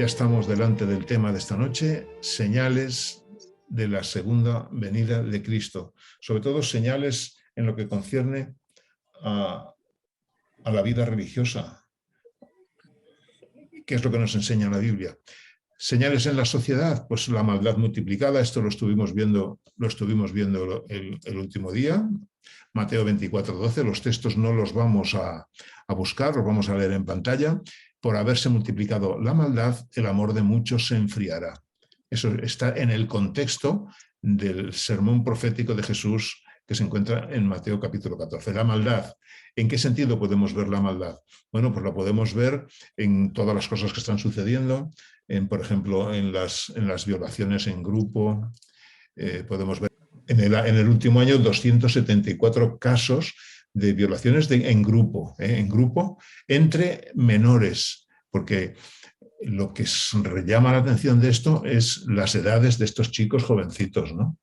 ya estamos delante del tema de esta noche, señales de la segunda venida de Cristo. Sobre todo señales en lo que concierne a la vida religiosa. ¿Qué es lo que nos enseña la Biblia? Señales en la sociedad, pues la maldad multiplicada, esto lo estuvimos viendo el último día, Mateo 24:12, los textos no los vamos a buscar, los vamos a leer en pantalla. Por haberse multiplicado la maldad, el amor de muchos se enfriará. Eso está en el contexto del sermón profético de Jesús que se encuentra en Mateo capítulo 14. La maldad. ¿En qué sentido podemos ver la maldad? Bueno, pues la podemos ver en todas las cosas que están sucediendo, por ejemplo, en las violaciones en grupo. Podemos ver en el último año 274 casos de violaciones en grupo entre menores, porque lo que llama la atención de esto es las edades de estos chicos jovencitos, ¿no?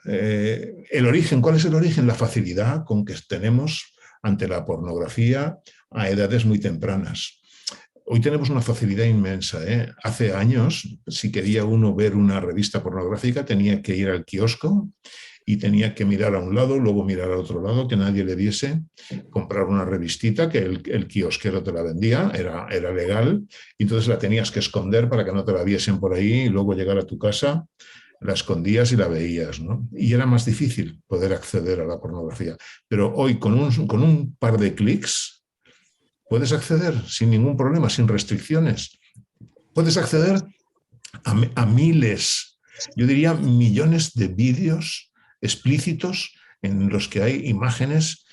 El origen, ¿cuál es el origen? La facilidad con que tenemos ante la pornografía a edades muy tempranas. Hoy tenemos una facilidad inmensa. Hace años, si quería uno ver una revista pornográfica, tenía que ir al kiosco y tenía que mirar a un lado, luego mirar al otro lado, que nadie le viese, comprar una revistita que el kiosquero te la vendía, era legal, y entonces la tenías que esconder para que no te la viesen por ahí, y luego llegar a tu casa, la escondías y la veías, ¿no? Y era más difícil poder acceder a la pornografía. Pero hoy, con un par de clics, puedes acceder sin ningún problema, sin restricciones. Puedes acceder a miles, yo diría millones de vídeos explícitos en los que hay imágenes,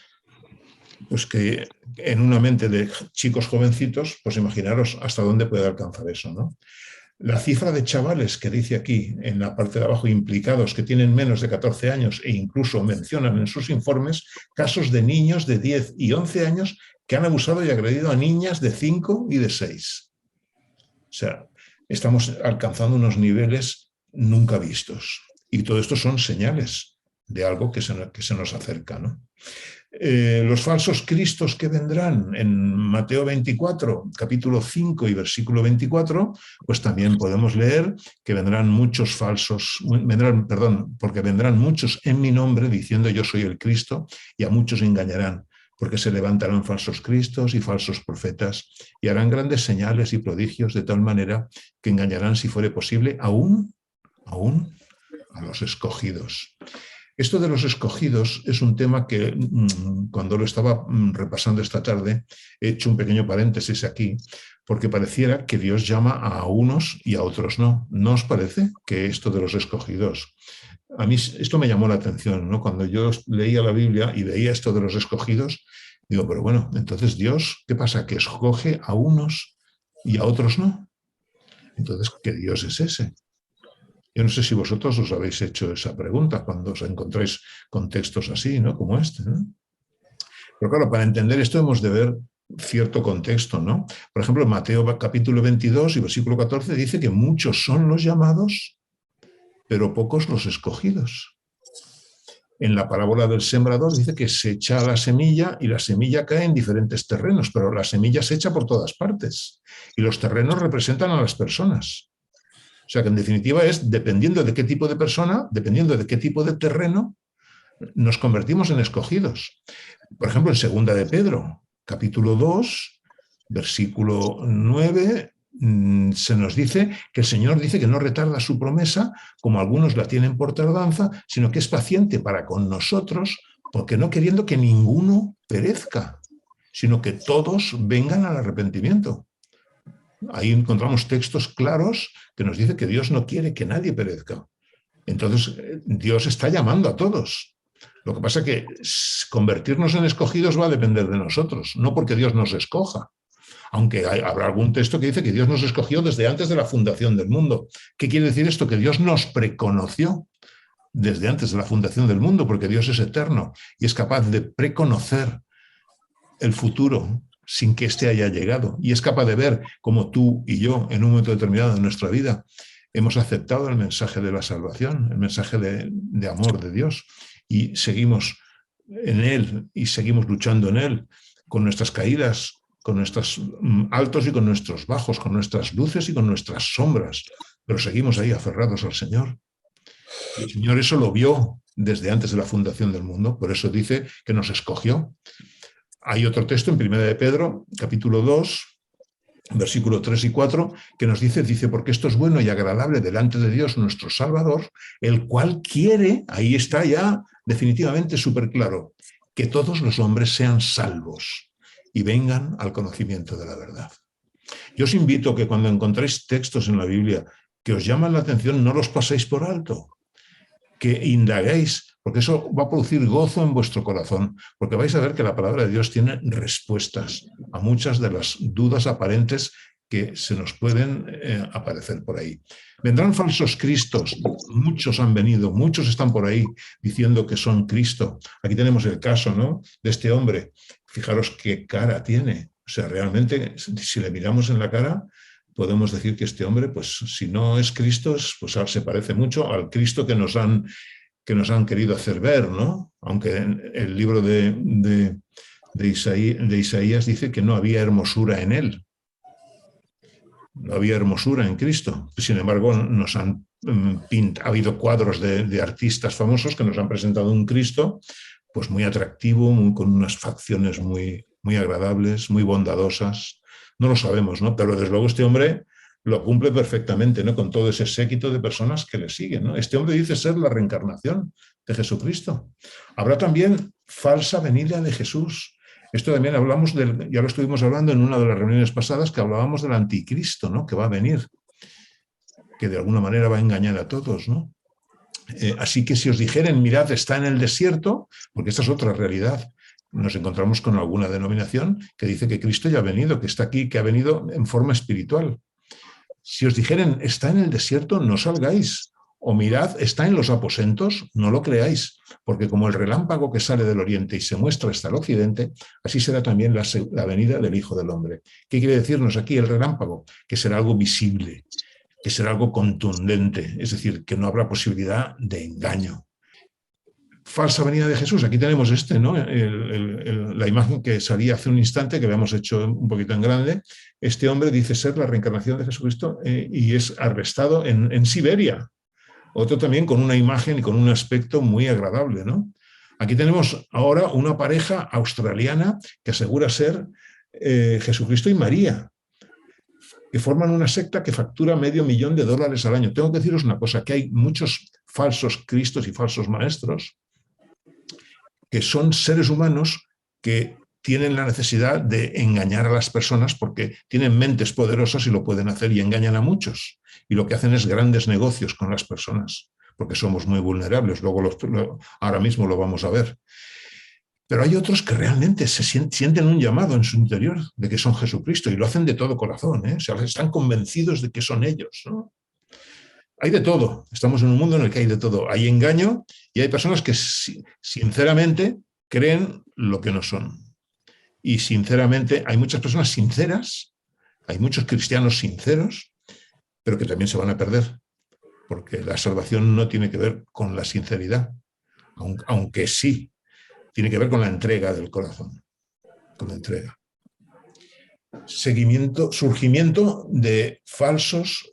pues que en una mente de chicos jovencitos, pues imaginaros hasta dónde puede alcanzar eso, ¿no? La cifra de chavales que dice aquí en la parte de abajo implicados que tienen menos de 14 años e incluso mencionan en sus informes casos de niños de 10 y 11 años que han abusado y agredido a niñas de 5 y de 6. O sea, estamos alcanzando unos niveles nunca vistos. Y todo esto son señales de algo que se nos acerca, ¿no? Los falsos cristos que vendrán en Mateo 24, capítulo 5 y versículo 24, pues también podemos leer que vendrán muchos porque vendrán muchos en mi nombre diciendo yo soy el Cristo y a muchos engañarán, porque se levantarán falsos cristos y falsos profetas y harán grandes señales y prodigios de tal manera que engañarán, si fuere posible, aún a los escogidos. Esto de los escogidos es un tema que cuando lo estaba repasando esta tarde he hecho un pequeño paréntesis aquí porque pareciera que Dios llama a unos y a otros no. ¿No os parece que esto de los escogidos? A mí esto me llamó la atención, ¿no? Cuando yo leía la Biblia y veía esto de los escogidos, digo, pero bueno, entonces Dios, ¿qué pasa? ¿Que escoge a unos y a otros no? Entonces, ¿qué Dios es ese? Yo no sé si vosotros os habéis hecho esa pregunta cuando os encontráis con textos así, ¿no? Como este, ¿no? Pero claro, para entender esto hemos de ver cierto contexto, ¿no? Por ejemplo, en Mateo capítulo 22 y versículo 14 dice que muchos son los llamados, pero pocos los escogidos. En la parábola del sembrador dice que se echa la semilla y la semilla cae en diferentes terrenos, pero la semilla se echa por todas partes y los terrenos representan a las personas. O sea que en definitiva es dependiendo de qué tipo de persona, dependiendo de qué tipo de terreno, nos convertimos en escogidos. Por ejemplo, en Segunda de Pedro, capítulo 2, versículo 9, se nos dice que el Señor dice que no retarda su promesa, como algunos la tienen por tardanza, sino que es paciente para con nosotros, porque no queriendo que ninguno perezca, sino que todos vengan al arrepentimiento. Ahí encontramos textos claros que nos dicen que Dios no quiere que nadie perezca. Entonces, Dios está llamando a todos. Lo que pasa es que convertirnos en escogidos va a depender de nosotros, no porque Dios nos escoja. Aunque habrá algún texto que dice que Dios nos escogió desde antes de la fundación del mundo. ¿Qué quiere decir esto? Que Dios nos preconoció desde antes de la fundación del mundo, porque Dios es eterno y es capaz de preconocer el futuro sin que éste haya llegado. Y es capaz de ver cómo tú y yo, en un momento determinado de nuestra vida, hemos aceptado el mensaje de la salvación, el mensaje de amor de Dios, y seguimos en Él y seguimos luchando en Él, con nuestras caídas, con nuestros altos y con nuestros bajos, con nuestras luces y con nuestras sombras, pero seguimos ahí aferrados al Señor. Y el Señor eso lo vio desde antes de la fundación del mundo, por eso dice que nos escogió. Hay otro texto en 1 de Pedro, capítulo 2, versículos 3 y 4, que nos dice, porque esto es bueno y agradable delante de Dios nuestro Salvador, el cual quiere, ahí está ya definitivamente súper claro, que todos los hombres sean salvos y vengan al conocimiento de la verdad. Yo os invito a que cuando encontréis textos en la Biblia que os llaman la atención, no los paséis por alto, que indaguéis, porque eso va a producir gozo en vuestro corazón, porque vais a ver que la palabra de Dios tiene respuestas a muchas de las dudas aparentes que se nos pueden aparecer por ahí. Vendrán falsos cristos, muchos han venido, muchos están por ahí diciendo que son Cristo. Aquí tenemos el caso, ¿no?, de este hombre. Fijaros qué cara tiene. O sea, realmente, si le miramos en la cara, podemos decir que este hombre, pues si no es Cristo, pues se parece mucho al Cristo que nos han querido hacer ver, ¿no? Aunque el libro de Isaías dice que no había hermosura en él. No había hermosura en Cristo. Sin embargo, nos han ha habido cuadros de artistas famosos que nos han presentado un Cristo pues muy atractivo, con unas facciones muy, muy agradables, muy bondadosas. No lo sabemos, ¿no? Pero desde luego este hombre lo cumple perfectamente, ¿no?, con todo ese séquito de personas que le siguen, ¿no? Este hombre dice ser la reencarnación de Jesucristo. Habrá también falsa venida de Jesús. Esto también ya lo estuvimos hablando en una de las reuniones pasadas, que hablábamos del anticristo, ¿no?, que va a venir, que de alguna manera va a engañar a todos, ¿no? Así que si os dijeren, mirad, está en el desierto, porque esta es otra realidad. Nos encontramos con alguna denominación que dice que Cristo ya ha venido, que está aquí, que ha venido en forma espiritual. Si os dijeren, está en el desierto, no salgáis. O mirad, está en los aposentos, no lo creáis, porque como el relámpago que sale del oriente y se muestra hasta el occidente, así será también la venida del Hijo del Hombre. ¿Qué quiere decirnos aquí el relámpago? Que será algo visible, que será algo contundente, es decir, que no habrá posibilidad de engaño. Falsa venida de Jesús, aquí tenemos ¿no?, la imagen que salía hace un instante, que habíamos hecho un poquito en grande. Este hombre dice ser la reencarnación de Jesucristo y es arrestado en Siberia. Otro también con una imagen y con un aspecto muy agradable, ¿no? Aquí tenemos ahora una pareja australiana que asegura ser Jesucristo y María, que forman una secta que factura $500,000 al año. Tengo que deciros una cosa, que hay muchos falsos cristos y falsos maestros que son seres humanos que tienen la necesidad de engañar a las personas porque tienen mentes poderosas y lo pueden hacer y engañan a muchos. Y lo que hacen es grandes negocios con las personas, porque somos muy vulnerables. Luego ahora mismo lo vamos a ver. Pero hay otros que realmente sienten un llamado en su interior de que son Jesucristo y lo hacen de todo corazón, ¿eh? O sea, están convencidos de que son ellos, ¿no? Hay de todo. Estamos en un mundo en el que hay de todo. Hay engaño y hay personas que sinceramente creen lo que no son. Y sinceramente hay muchas personas sinceras, hay muchos cristianos sinceros, pero que también se van a perder, porque la salvación no tiene que ver con la sinceridad, aunque sí, tiene que ver con la entrega del corazón, con la entrega. Surgimiento de falsos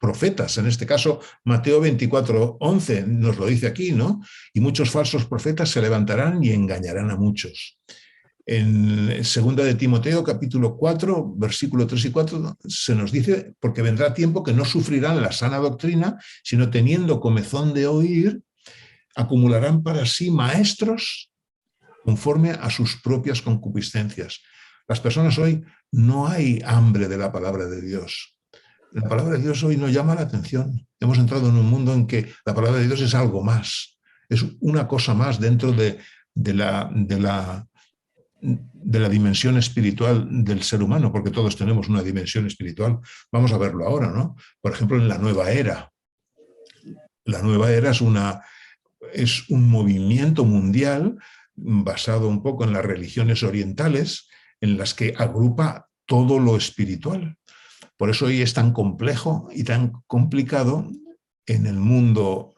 profetas. En este caso, Mateo 24:11 nos lo dice aquí, ¿no? Y muchos falsos profetas se levantarán y engañarán a muchos. En 2 de Timoteo, capítulo 4, versículo 3 y 4, se nos dice, porque vendrá tiempo que no sufrirán la sana doctrina, sino teniendo comezón de oír, acumularán para sí maestros conforme a sus propias concupiscencias. Las personas hoy no hay hambre de la palabra de Dios. La palabra de Dios hoy nos llama la atención. Hemos entrado en un mundo en que la palabra de Dios es algo más, es una cosa más dentro de la dimensión espiritual del ser humano, porque todos tenemos una dimensión espiritual. Vamos a verlo ahora, ¿no? Por ejemplo, en la nueva era. La nueva era es un movimiento mundial basado un poco en las religiones orientales, en las que agrupa todo lo espiritual. Por eso hoy es tan complejo y tan complicado en el mundo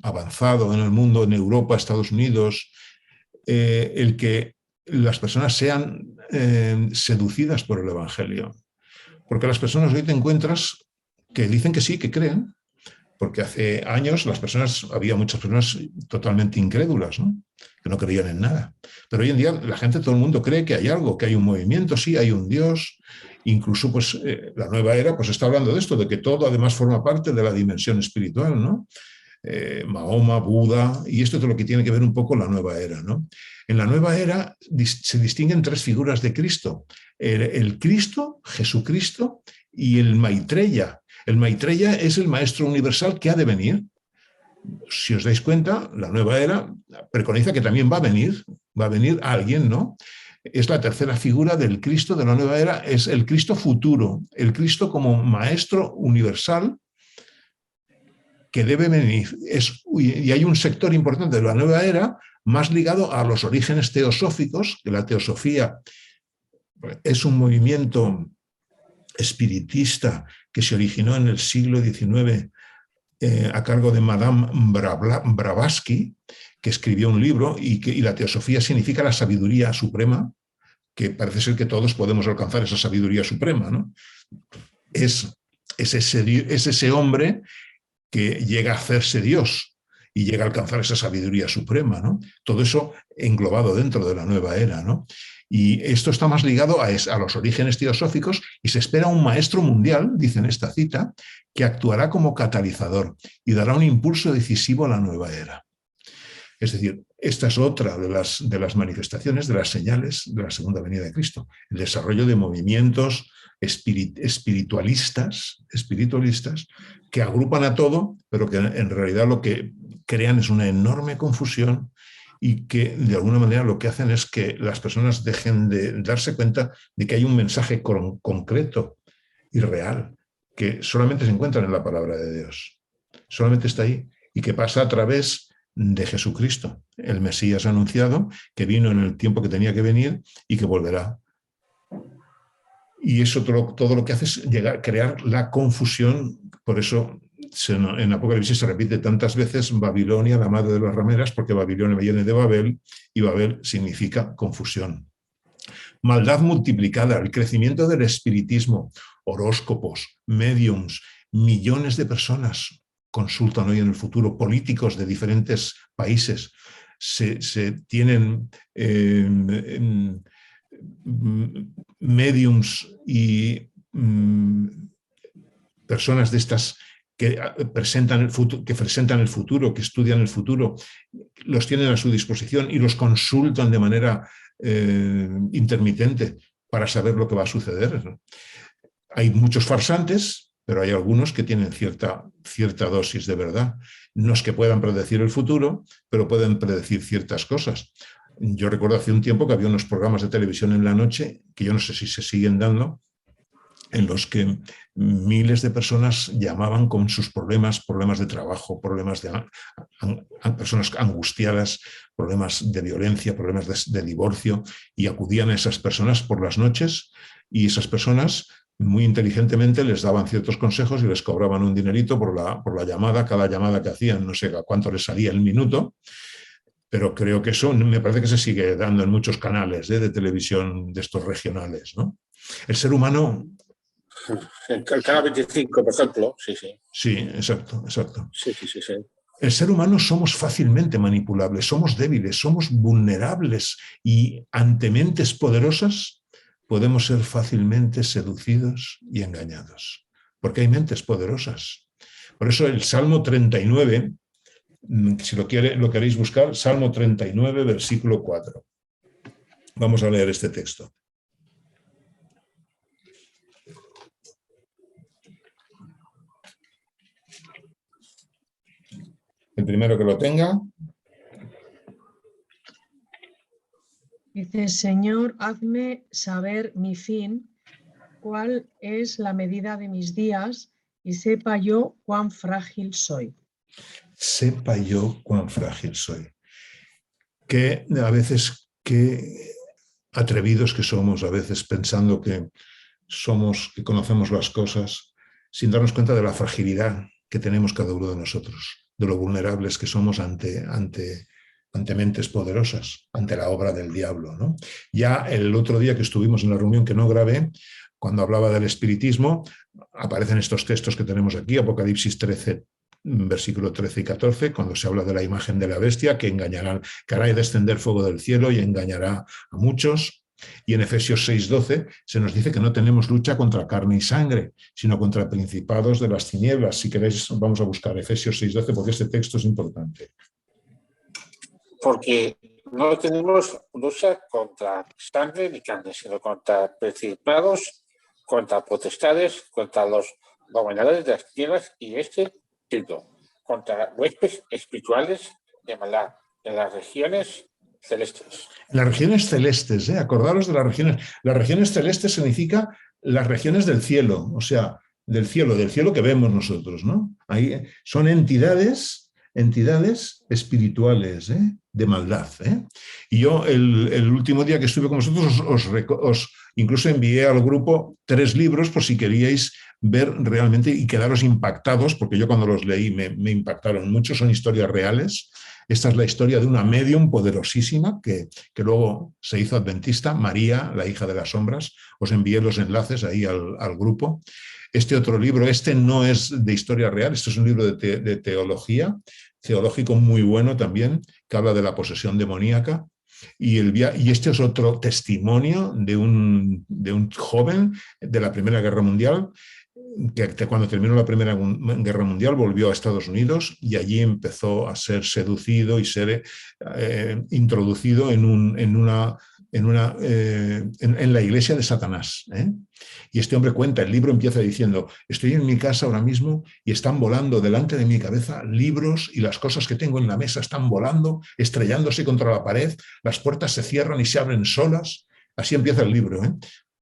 avanzado, en el mundo en Europa, Estados Unidos, el que las personas sean seducidas por el Evangelio. Porque las personas hoy te encuentras que dicen que sí, que creen, porque hace años había muchas personas totalmente incrédulas, ¿no? Que no creían en nada. Pero hoy en día la gente, todo el mundo cree que hay algo, que hay un movimiento, sí, hay un Dios. Incluso pues, la nueva era pues, está hablando de esto, de que todo además forma parte de la dimensión espiritual, ¿no? Mahoma, Buda, y esto es lo que tiene que ver un poco la nueva era, ¿no? En la nueva era se distinguen tres figuras de Cristo. El Cristo, Jesucristo y el Maitreya. El Maitreya es el maestro universal que ha de venir. Si os dais cuenta, la nueva era preconiza que también va a venir alguien, ¿no? Es la tercera figura del Cristo de la nueva era, es el Cristo futuro, el Cristo como maestro universal que debe venir. Y hay un sector importante de la nueva era más ligado a los orígenes teosóficos, que la teosofía es un movimiento espiritista que se originó en el siglo XIX a cargo de Madame Blavatsky, que escribió un libro y la teosofía significa la sabiduría suprema, que parece ser que todos podemos alcanzar esa sabiduría suprema, ¿no? Es ese hombre que llega a hacerse Dios y llega a alcanzar esa sabiduría suprema, ¿no? Todo eso englobado dentro de la nueva era, ¿no? Y esto está más ligado a los orígenes teosóficos y se espera un maestro mundial, dice en esta cita, que actuará como catalizador y dará un impulso decisivo a la nueva era. Es decir, esta es otra de las manifestaciones, de las señales de la segunda venida de Cristo, el desarrollo de movimientos espiritualistas que agrupan a todo, pero que en realidad lo que crean es una enorme confusión y que de alguna manera lo que hacen es que las personas dejen de darse cuenta de que hay un mensaje concreto y real que solamente se encuentra en la palabra de Dios, solamente está ahí y que pasa a través de Jesucristo, el Mesías anunciado, que vino en el tiempo que tenía que venir y que volverá. Y eso todo lo que hace es crear la confusión. Por eso en Apocalipsis se repite tantas veces Babilonia, la madre de las rameras, porque Babilonia viene de Babel y Babel significa confusión. Maldad multiplicada, el crecimiento del espiritismo, horóscopos, mediums, millones de personas consultan hoy en el futuro, políticos de diferentes países, se tienen mediums y personas de estas que presentan el futuro, que estudian el futuro, los tienen a su disposición y los consultan de manera intermitente para saber lo que va a suceder. Hay muchos farsantes, pero hay algunos que tienen cierta dosis de verdad. No es que puedan predecir el futuro, pero pueden predecir ciertas cosas. Yo recuerdo hace un tiempo que había unos programas de televisión en la noche, que yo no sé si se siguen dando, en los que miles de personas llamaban con sus problemas de trabajo, problemas de personas angustiadas, problemas de violencia, problemas de divorcio, y acudían a esas personas por las noches y esas personas muy inteligentemente les daban ciertos consejos y les cobraban un dinerito por la llamada, cada llamada que hacían, no sé a cuánto les salía el minuto, pero creo que eso me parece que se sigue dando en muchos canales de televisión de estos regionales, ¿no? El ser humano... El canal 25, por ejemplo, sí. Sí, exacto. Sí. El ser humano somos fácilmente manipulables, somos débiles, somos vulnerables y ante mentes poderosas podemos ser fácilmente seducidos y engañados, porque hay mentes poderosas. Por eso el Salmo 39, si lo queréis buscar, Salmo 39, versículo 4. Vamos a leer este texto. El primero que lo tenga. Dice, Señor, hazme saber mi fin, cuál es la medida de mis días, y sepa yo cuán frágil soy. Sepa yo cuán frágil soy. Que a veces, qué atrevidos que somos, a veces pensando que conocemos las cosas, sin darnos cuenta de la fragilidad que tenemos cada uno de nosotros, de lo vulnerables que somos ante ante mentes poderosas, ante la obra del diablo, ¿no? Ya el otro día que estuvimos en la reunión que no grabé, cuando hablaba del espiritismo, aparecen estos textos que tenemos aquí, Apocalipsis 13, versículo 13 y 14, cuando se habla de la imagen de la bestia que engañará, que hará descender fuego del cielo y engañará a muchos. Y en Efesios 6:12 se nos dice que no tenemos lucha contra carne y sangre, sino contra principados de las tinieblas. Si queréis, vamos a buscar Efesios 6:12 porque este texto es importante. Porque no tenemos lucha contra sangre ni carne, sino contra principados, contra potestades, contra los dominadores de las tierras y contra huéspedes espirituales de maldad en las regiones celestes. Las regiones celestes, acordaros de las regiones. Las regiones celestes significa las regiones del cielo, o sea, del cielo que vemos nosotros, ¿no? Ahí son entidades espirituales, de maldad. Y yo el último día que estuve con vosotros os incluso envié al grupo 3 libros por si queríais ver realmente y quedaros impactados, porque yo cuando los leí me impactaron mucho, son historias reales. Esta es la historia de una médium poderosísima que luego se hizo adventista, María, la hija de las sombras. Os envié los enlaces ahí al grupo. Este otro libro, este no es de historia real, este es un libro de teología, teológico muy bueno también, que habla de la posesión demoníaca. Y este es otro testimonio de un joven de la Primera Guerra Mundial, que cuando terminó la Primera Guerra Mundial volvió a Estados Unidos y allí empezó a ser seducido y ser introducido en la iglesia de Satanás. Y este hombre cuenta, el libro empieza diciendo: estoy en mi casa ahora mismo y están volando delante de mi cabeza libros y las cosas que tengo en la mesa están volando, estrellándose contra la pared, las puertas se cierran y se abren solas. Así empieza el libro,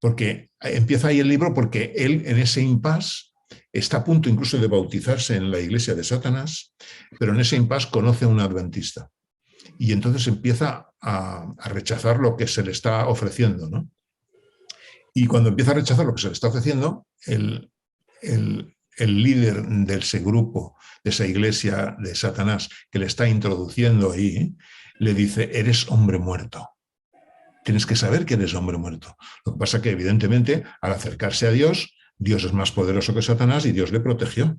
porque empieza ahí el libro porque él en ese impasse está a punto incluso de bautizarse en la iglesia de Satanás, pero en ese impasse conoce a un adventista y entonces empieza a rechazar lo que se le está ofreciendo, ¿no? Y cuando empieza a rechazar lo que se le está ofreciendo, el líder de ese grupo, de esa iglesia de Satanás que le está introduciendo ahí, le dice: eres hombre muerto. Tienes que saber que eres hombre muerto. Lo que pasa es que, evidentemente, al acercarse a Dios, Dios es más poderoso que Satanás y Dios le protegió.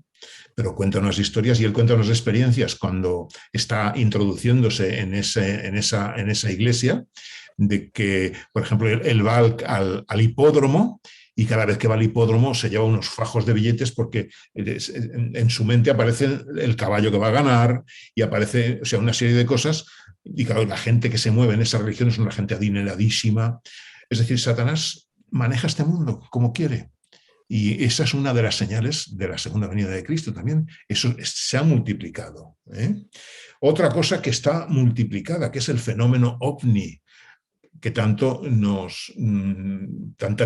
Pero cuenta unas historias y él cuenta unas experiencias cuando está introduciéndose en esa iglesia, de que, por ejemplo, él va al hipódromo y cada vez que va al hipódromo se lleva unos fajos de billetes porque en su mente aparece el caballo que va a ganar y aparece, o sea, una serie de cosas. Y claro, la gente que se mueve en esa religión es una gente adineradísima. Es decir, Satanás maneja este mundo como quiere. Y esa es una de las señales de la segunda venida de Cristo también. Eso se ha multiplicado. Otra cosa que está multiplicada, que es el fenómeno ovni, que tanta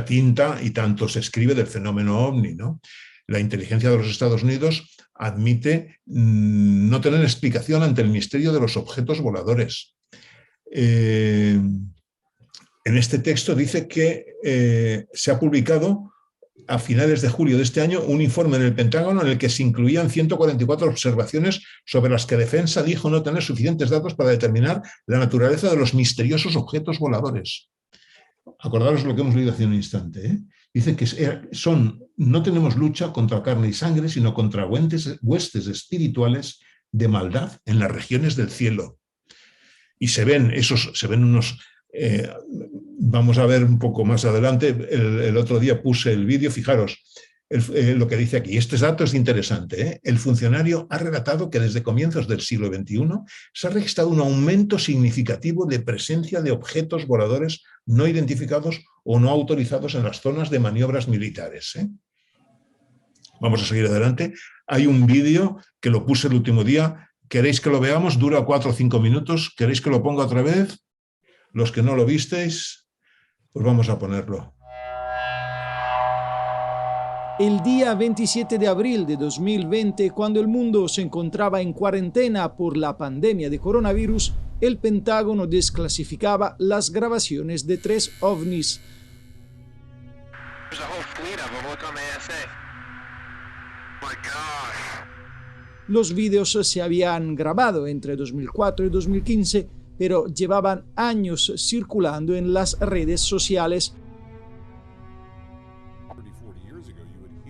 tinta y tanto se escribe del fenómeno ovni, ¿no? La inteligencia de los Estados Unidos admite no tener explicación ante el misterio de los objetos voladores. En este texto dice que se ha publicado a finales de julio de este año un informe en el Pentágono en el que se incluían 144 observaciones sobre las que Defensa dijo no tener suficientes datos para determinar la naturaleza de los misteriosos objetos voladores. Acordaros lo que hemos leído hace un instante. Dice que no tenemos lucha contra carne y sangre, sino contra huestes espirituales de maldad en las regiones del cielo. Y se ven unos... vamos a ver un poco más adelante. El otro día puse el vídeo, fijaros lo que dice aquí. Este dato es interesante. El funcionario ha relatado que desde comienzos del siglo XXI se ha registrado un aumento significativo de presencia de objetos voladores no identificados o no autorizados en las zonas de maniobras militares. Vamos a seguir adelante. Hay un vídeo que lo puse el último día. ¿Queréis que lo veamos? Dura 4 o 5 minutos. ¿Queréis que lo ponga otra vez? Los que no lo visteis, pues vamos a ponerlo. El día 27 de abril de 2020, cuando el mundo se encontraba en cuarentena por la pandemia de coronavirus, el Pentágono desclasificaba las grabaciones de 3 ovnis. Los vídeos se habían grabado entre 2004 y 2015 pero llevaban años circulando en las redes sociales.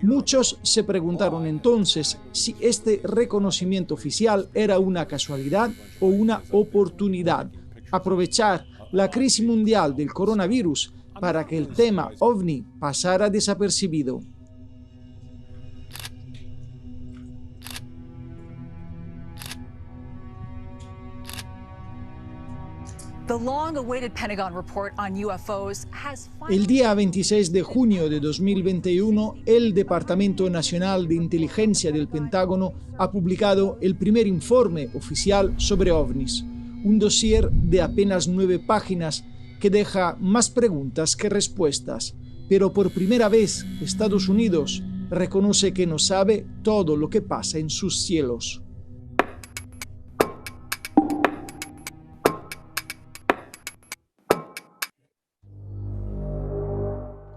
Muchos se preguntaron entonces si este reconocimiento oficial era una casualidad o una oportunidad. Aprovechar la crisis mundial del coronavirus para que el tema OVNI pasara desapercibido. El día 26 de junio de 2021, el Departamento Nacional de Inteligencia del Pentágono ha publicado el primer informe oficial sobre ovnis, un dossier de apenas 9 páginas que deja más preguntas que respuestas, pero por primera vez Estados Unidos reconoce que no sabe todo lo que pasa en sus cielos.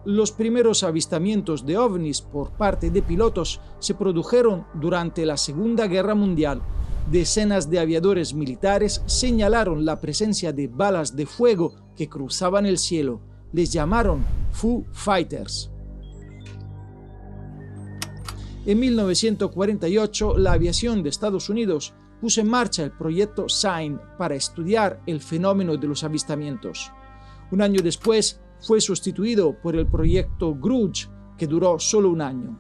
Los primeros avistamientos de ovnis por parte de pilotos se produjeron durante la Segunda Guerra Mundial. Decenas de aviadores militares señalaron la presencia de balas de fuego que cruzaban el cielo. Les llamaron Foo Fighters. En 1948, la aviación de Estados Unidos puso en marcha el proyecto SIGN para estudiar el fenómeno de los avistamientos. Un año después, fue sustituido por el proyecto Grudge, que duró solo un año.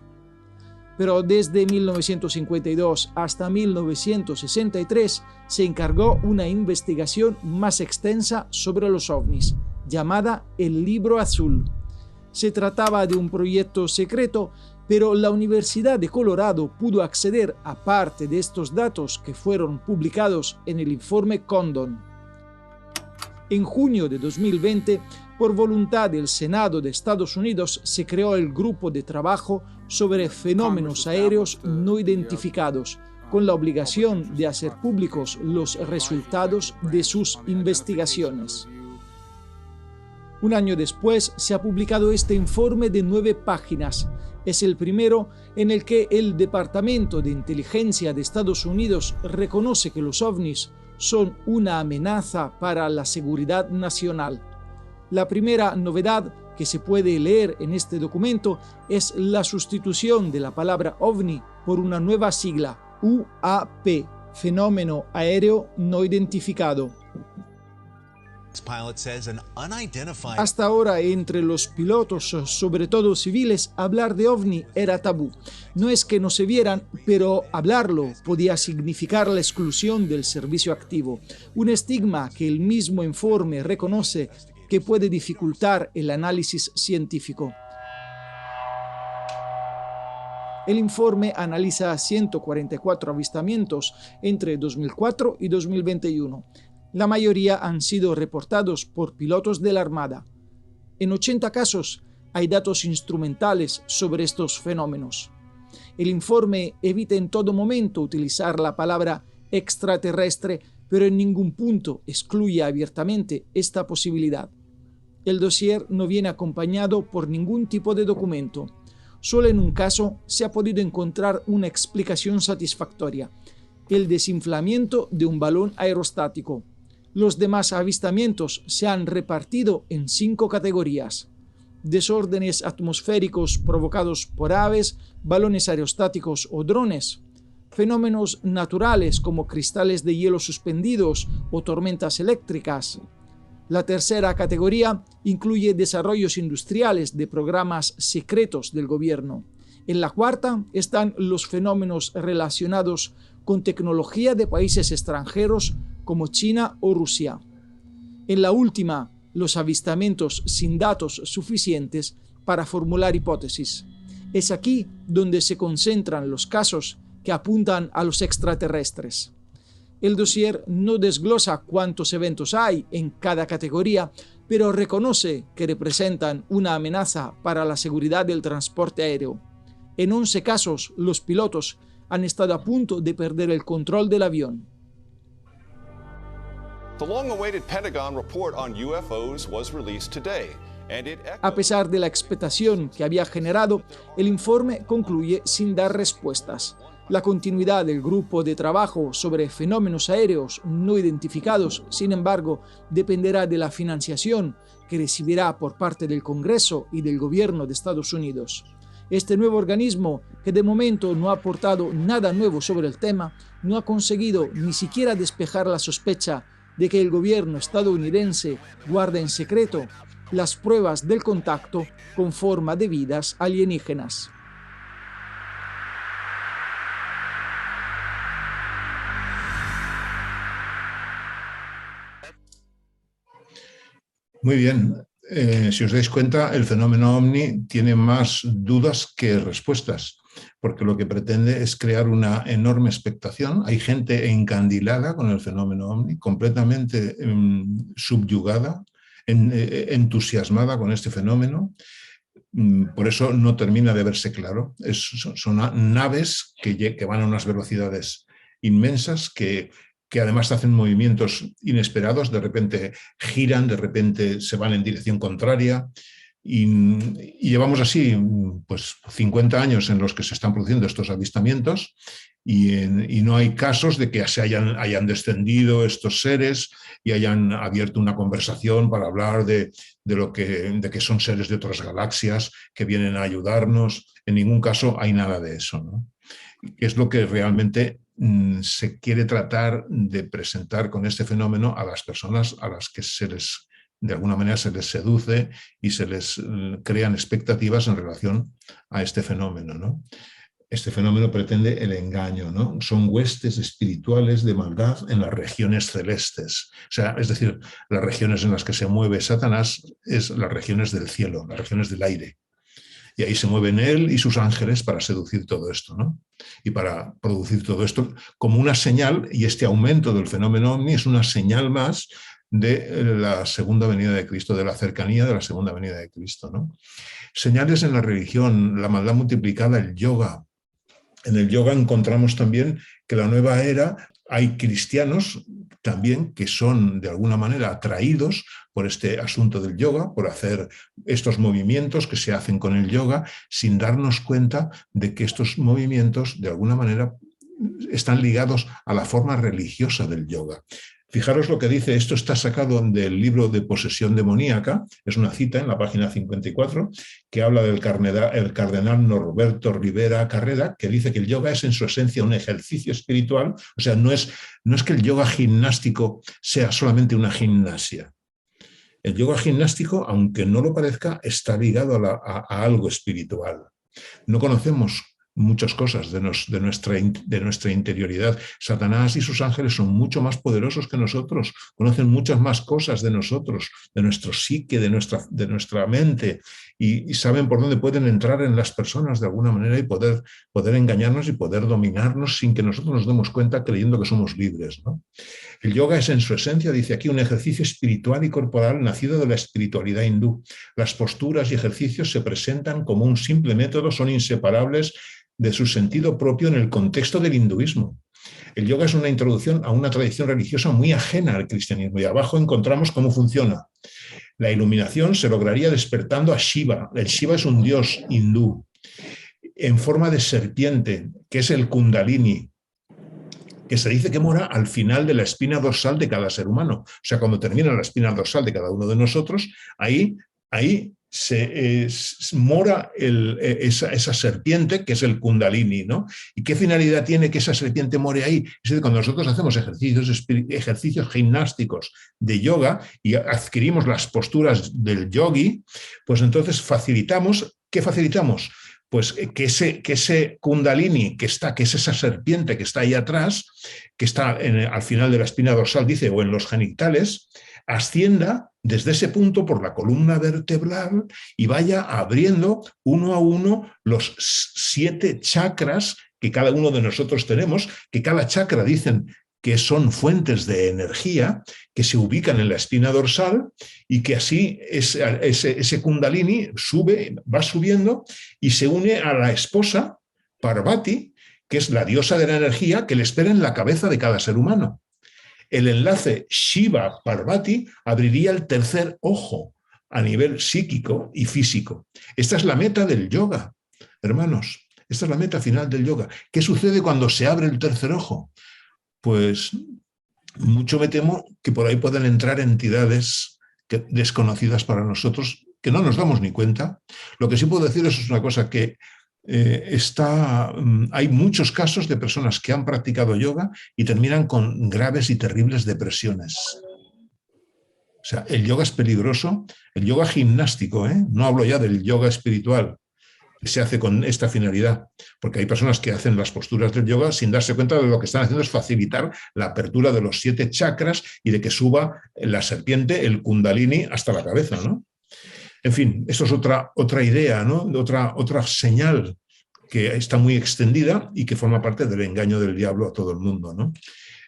Pero desde 1952 hasta 1963 se encargó una investigación más extensa sobre los ovnis, llamada el Libro Azul. Se trataba de un proyecto secreto, pero la Universidad de Colorado pudo acceder a parte de estos datos que fueron publicados en el informe Condon. En junio de 2020, por voluntad del Senado de Estados Unidos, se creó el Grupo de Trabajo sobre Fenómenos Aéreos No Identificados, con la obligación de hacer públicos los resultados de sus investigaciones. Un año después se ha publicado este informe de 9 páginas. Es el primero en el que el Departamento de Inteligencia de Estados Unidos reconoce que los ovnis son una amenaza para la seguridad nacional. La primera novedad que se puede leer en este documento es la sustitución de la palabra OVNI por una nueva sigla, UAP, Fenómeno Aéreo No Identificado. Hasta ahora, entre los pilotos, sobre todo civiles, hablar de OVNI era tabú. No es que no se vieran, pero hablarlo podía significar la exclusión del servicio activo, un estigma que el mismo informe reconoce que puede dificultar el análisis científico. El informe analiza 144 avistamientos entre 2004 y 2021. La mayoría han sido reportados por pilotos de la Armada. En 80 casos hay datos instrumentales sobre estos fenómenos. El informe evita en todo momento utilizar la palabra extraterrestre, pero en ningún punto excluye abiertamente esta posibilidad. El dossier no viene acompañado por ningún tipo de documento. Solo en un caso se ha podido encontrar una explicación satisfactoria: el desinflamiento de un balón aerostático. Los demás avistamientos se han repartido en 5 categorías: desórdenes atmosféricos provocados por aves, balones aerostáticos o drones, fenómenos naturales como cristales de hielo suspendidos o tormentas eléctricas. La tercera categoría incluye desarrollos industriales de programas secretos del gobierno. En la cuarta están los fenómenos relacionados con tecnología de países extranjeros como China o Rusia. En la última, los avistamientos sin datos suficientes para formular hipótesis. Es aquí donde se concentran los casos que apuntan a los extraterrestres. El dossier no desglosa cuántos eventos hay en cada categoría, pero reconoce que representan una amenaza para la seguridad del transporte aéreo. En 11 casos, los pilotos han estado a punto de perder el control del avión. The long-awaited Pentagon report on UFOs was released today. A pesar de la expectación que había generado, el informe concluye sin dar respuestas. La continuidad del grupo de trabajo sobre fenómenos aéreos no identificados, sin embargo, dependerá de la financiación que recibirá por parte del Congreso y del Gobierno de Estados Unidos. Este nuevo organismo, que de momento no ha aportado nada nuevo sobre el tema, no ha conseguido ni siquiera despejar la sospecha de que el gobierno estadounidense guarda en secreto las pruebas del contacto con forma de vidas alienígenas. Muy bien. Si os dais cuenta, el fenómeno OVNI tiene más dudas que respuestas, porque lo que pretende es crear una enorme expectación. Hay gente encandilada con el fenómeno OVNI, completamente subyugada, entusiasmada con este fenómeno. Por eso no termina de verse claro. Son naves que van a unas velocidades inmensas que además hacen movimientos inesperados, de repente giran, de repente se van en dirección contraria, y llevamos así pues 50 años en los que se están produciendo estos avistamientos y no hay casos de que hayan descendido estos seres y hayan abierto una conversación para hablar de que son seres de otras galaxias que vienen a ayudarnos. En ningún caso hay nada de eso, ¿no? Es lo que realmente se quiere tratar de presentar con este fenómeno a las personas a las que de alguna manera se les seduce y se les crean expectativas en relación a este fenómeno, ¿no? Este fenómeno pretende el engaño, ¿no? Son huestes espirituales de maldad en las regiones celestes. O sea, es decir, las regiones en las que se mueve Satanás es las regiones del cielo, las regiones del aire. Y ahí se mueven él y sus ángeles para seducir todo esto, ¿no? Y para producir todo esto como una señal, y este aumento del fenómeno OVNI es una señal más de la segunda venida de Cristo, de la cercanía de la segunda venida de Cristo, ¿no? Señales en la religión, la maldad multiplicada, el yoga. En el yoga encontramos también que la nueva era, hay cristianos también que son de alguna manera atraídos por este asunto del yoga, por hacer estos movimientos que se hacen con el yoga, sin darnos cuenta de que estos movimientos de alguna manera están ligados a la forma religiosa del yoga. Fijaros lo que dice, esto está sacado del libro de Posesión Demoníaca, es una cita en la página 54, que habla del cardenal Norberto Rivera Carrera, que dice que el yoga es en su esencia un ejercicio espiritual, o sea, no es que el yoga gimnástico sea solamente una gimnasia. El yoga gimnástico, aunque no lo parezca, está ligado a algo espiritual. No conocemos muchas cosas de nuestra interioridad. Satanás y sus ángeles son mucho más poderosos que nosotros, conocen muchas más cosas de nosotros, de nuestro psique, de nuestra mente, y saben por dónde pueden entrar en las personas de alguna manera y poder engañarnos y poder dominarnos sin que nosotros nos demos cuenta, creyendo que somos libres, ¿no? El yoga es en su esencia, dice aquí, un ejercicio espiritual y corporal nacido de la espiritualidad hindú. Las posturas y ejercicios se presentan como un simple método, son inseparables de su sentido propio en el contexto del hinduismo. El yoga es una introducción a una tradición religiosa muy ajena al cristianismo, y abajo encontramos cómo funciona. La iluminación se lograría despertando a Shiva. El Shiva es un dios hindú en forma de serpiente, que es el Kundalini, que se dice que mora al final de la espina dorsal de cada ser humano. O sea, cuando termina la espina dorsal de cada uno de nosotros, ahí se mora esa serpiente, que es el Kundalini, ¿no? ¿Y qué finalidad tiene que esa serpiente more ahí? Es decir, cuando nosotros hacemos ejercicios gimnásticos de yoga y adquirimos las posturas del yogi, pues entonces facilitamos, ¿qué facilitamos? Pues que ese Kundalini que es esa serpiente que está ahí atrás, que está al final de la espina dorsal, dice, o en los genitales, ascienda desde ese punto por la columna vertebral y vaya abriendo uno a uno los 7 chakras que cada uno de nosotros tenemos, que cada chakra dicen que son fuentes de energía que se ubican en la espina dorsal, y que así ese Kundalini va subiendo y se une a la esposa Parvati, que es la diosa de la energía, que le espera en la cabeza de cada ser humano. El enlace Shiva-Parvati abriría el tercer ojo a nivel psíquico y físico. Esta es la meta del yoga, hermanos. Esta es la meta final del yoga. ¿Qué sucede cuando se abre el tercer ojo? Pues mucho me temo que por ahí pueden entrar entidades desconocidas para nosotros, que no nos damos ni cuenta. Lo que sí puedo decir es una cosa, que hay muchos casos de personas que han practicado yoga y terminan con graves y terribles depresiones. O sea, el yoga es peligroso, el yoga gimnástico, no hablo ya del yoga espiritual, que se hace con esta finalidad, porque hay personas que hacen las posturas del yoga sin darse cuenta de lo que están haciendo es facilitar la apertura de los 7 chakras y de que suba la serpiente, el kundalini, hasta la cabeza, ¿no? En fin, esto es otra idea, ¿no? Otra señal que está muy extendida y que forma parte del engaño del diablo a todo el mundo, ¿no?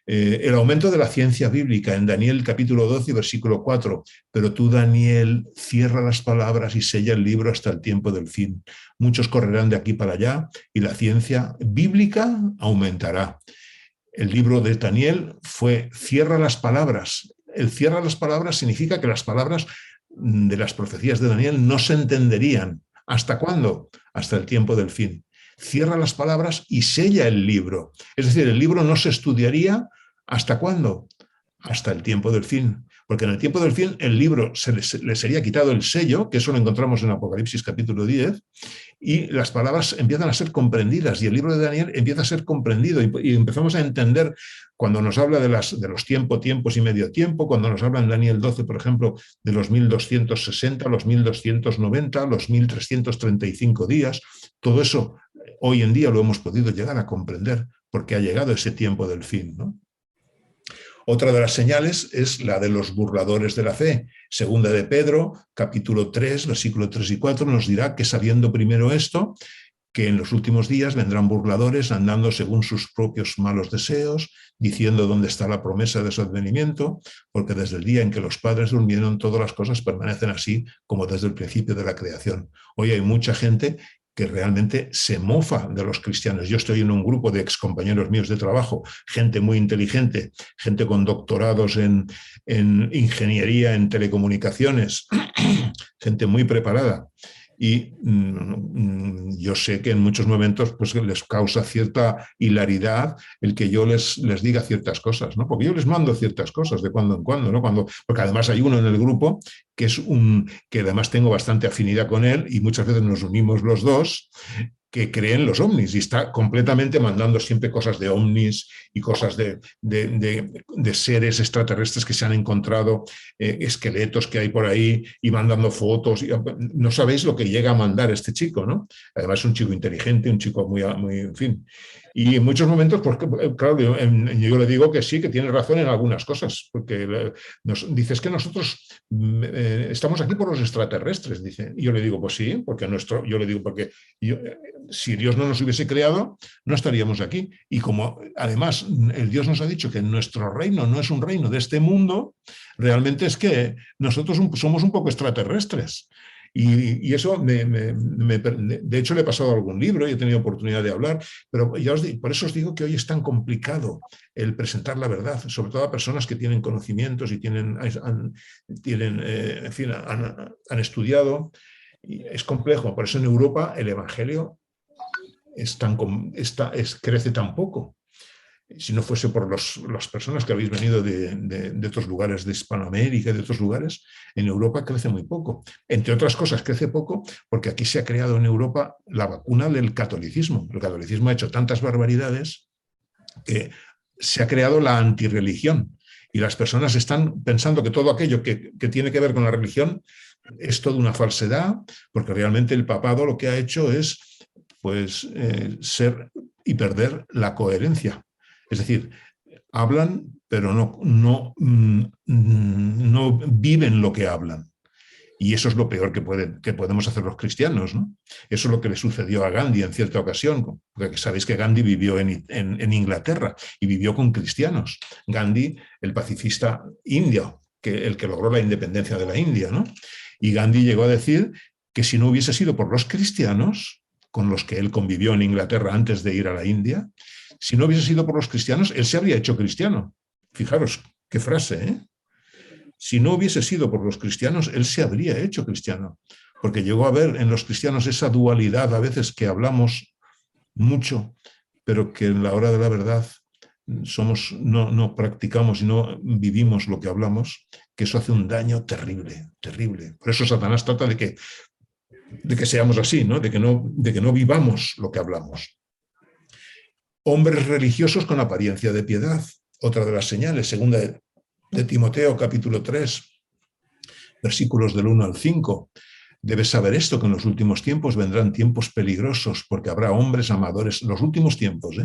El aumento de la ciencia bíblica en Daniel capítulo 12, versículo 4. Pero tú, Daniel, cierra las palabras y sella el libro hasta el tiempo del fin. Muchos correrán de aquí para allá y la ciencia bíblica aumentará. El libro de Daniel fue cierra las palabras. El cierra las palabras significa que las palabras de las profecías de Daniel no se entenderían. ¿Hasta cuándo? Hasta el tiempo del fin. Cierra las palabras y sella el libro. Es decir, el libro no se estudiaría ¿hasta cuándo? Hasta el tiempo del fin. Porque en el tiempo del fin el libro le sería quitado el sello, que eso lo encontramos en Apocalipsis capítulo 10, y las palabras empiezan a ser comprendidas y el libro de Daniel empieza a ser comprendido y empezamos a entender cuando nos habla de los tiempos y medio tiempo, cuando nos habla en Daniel 12, por ejemplo, de los 1260, los 1290, los 1335 días, todo eso hoy en día lo hemos podido llegar a comprender porque ha llegado ese tiempo del fin, ¿no? Otra de las señales es la de los burladores de la fe. Segunda de Pedro, capítulo 3, versículo 3 y 4, nos dirá que sabiendo primero esto, que en los últimos días vendrán burladores andando según sus propios malos deseos, diciendo dónde está la promesa de su advenimiento, porque desde el día en que los padres durmieron, todas las cosas permanecen así como desde el principio de la creación. Hoy hay mucha gente que realmente se mofa de los cristianos. Yo estoy en un grupo de excompañeros míos de trabajo, gente muy inteligente, gente con doctorados en ingeniería, en telecomunicaciones, gente muy preparada. Y yo sé que en muchos momentos pues, les causa cierta hilaridad el que yo les diga ciertas cosas, ¿no? Porque yo les mando ciertas cosas de cuando en cuando, ¿no? Porque además hay uno en el grupo que que además tengo bastante afinidad con él y muchas veces nos unimos los dos, que creen los ovnis y está completamente mandando siempre cosas de ovnis y cosas de seres extraterrestres que se han encontrado, esqueletos que hay por ahí y mandando fotos. No sabéis lo que llega a mandar este chico, ¿no? Además es un chico inteligente, un chico muy en fin. Y en muchos momentos, pues, claro, yo le digo que sí, que tiene razón en algunas cosas, porque dices que nosotros estamos aquí por los extraterrestres, dice. Y yo le digo, pues sí, porque si Dios no nos hubiese creado, no estaríamos aquí. Y como además el Dios nos ha dicho que nuestro reino no es un reino de este mundo, realmente es que nosotros somos un poco extraterrestres. Y eso, de hecho, le he pasado algún libro y he tenido oportunidad de hablar, pero ya por eso os digo que hoy es tan complicado el presentar la verdad, sobre todo a personas que tienen conocimientos y han estudiado. Y es complejo, por eso en Europa el Evangelio crece tan poco. Si no fuese por las personas que habéis venido de otros lugares de Hispanoamérica y de otros lugares, en Europa crece muy poco. Entre otras cosas, crece poco porque aquí se ha creado en Europa la vacuna del catolicismo. El catolicismo ha hecho tantas barbaridades que se ha creado la antirreligión. Y las personas están pensando que todo aquello que tiene que ver con la religión es toda una falsedad, porque realmente el papado lo que ha hecho es pues, ser y perder la coherencia. Es decir, hablan, pero no viven lo que hablan. Y eso es lo peor que podemos hacer los cristianos, ¿no? Eso es lo que le sucedió a Gandhi en cierta ocasión, porque sabéis que Gandhi vivió en Inglaterra y vivió con cristianos. Gandhi, el pacifista indio, el que logró la independencia de la India, ¿no? Y Gandhi llegó a decir que si no hubiese sido por los cristianos, con los que él convivió en Inglaterra antes de ir a la India, si no hubiese sido por los cristianos, él se habría hecho cristiano. Fijaros, qué frase, ¿eh? si no hubiese sido por los cristianos, él se habría hecho cristiano, porque llegó a ver en los cristianos esa dualidad a veces que hablamos mucho, pero que en la hora de la verdad no practicamos y no vivimos lo que hablamos, que eso hace un daño terrible, terrible. Por eso Satanás trata de que seamos así, ¿no? De que no vivamos lo que hablamos. Hombres religiosos con apariencia de piedad, otra de las señales, segunda de Timoteo, capítulo 3, versículos del 1 al 5. Debes saber esto, que en los últimos tiempos vendrán tiempos peligrosos, porque habrá hombres amadores, los últimos tiempos,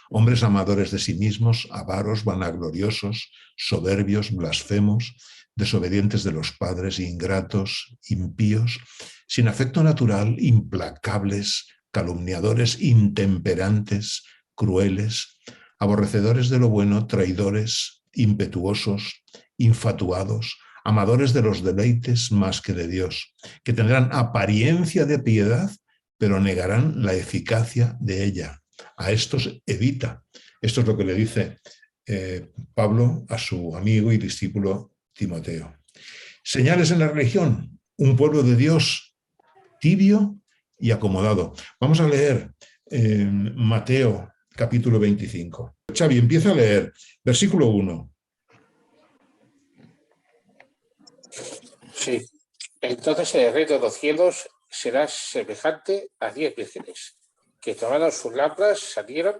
hombres amadores de sí mismos, avaros, vanagloriosos, soberbios, blasfemos, desobedientes de los padres, ingratos, impíos, sin afecto natural, implacables, calumniadores, intemperantes, crueles, aborrecedores de lo bueno, traidores, impetuosos, infatuados, amadores de los deleites más que de Dios, que tendrán apariencia de piedad, pero negarán la eficacia de ella. A estos evita. Esto es lo que le dice Pablo a su amigo y discípulo Timoteo. Señales en la religión, un pueblo de Dios tibio y acomodado. Vamos a leer Mateo capítulo 25. Xavi, empieza a leer, versículo 1. Sí. Entonces el rey de los cielos será semejante a 10 vírgenes que tomando sus lámparas salieron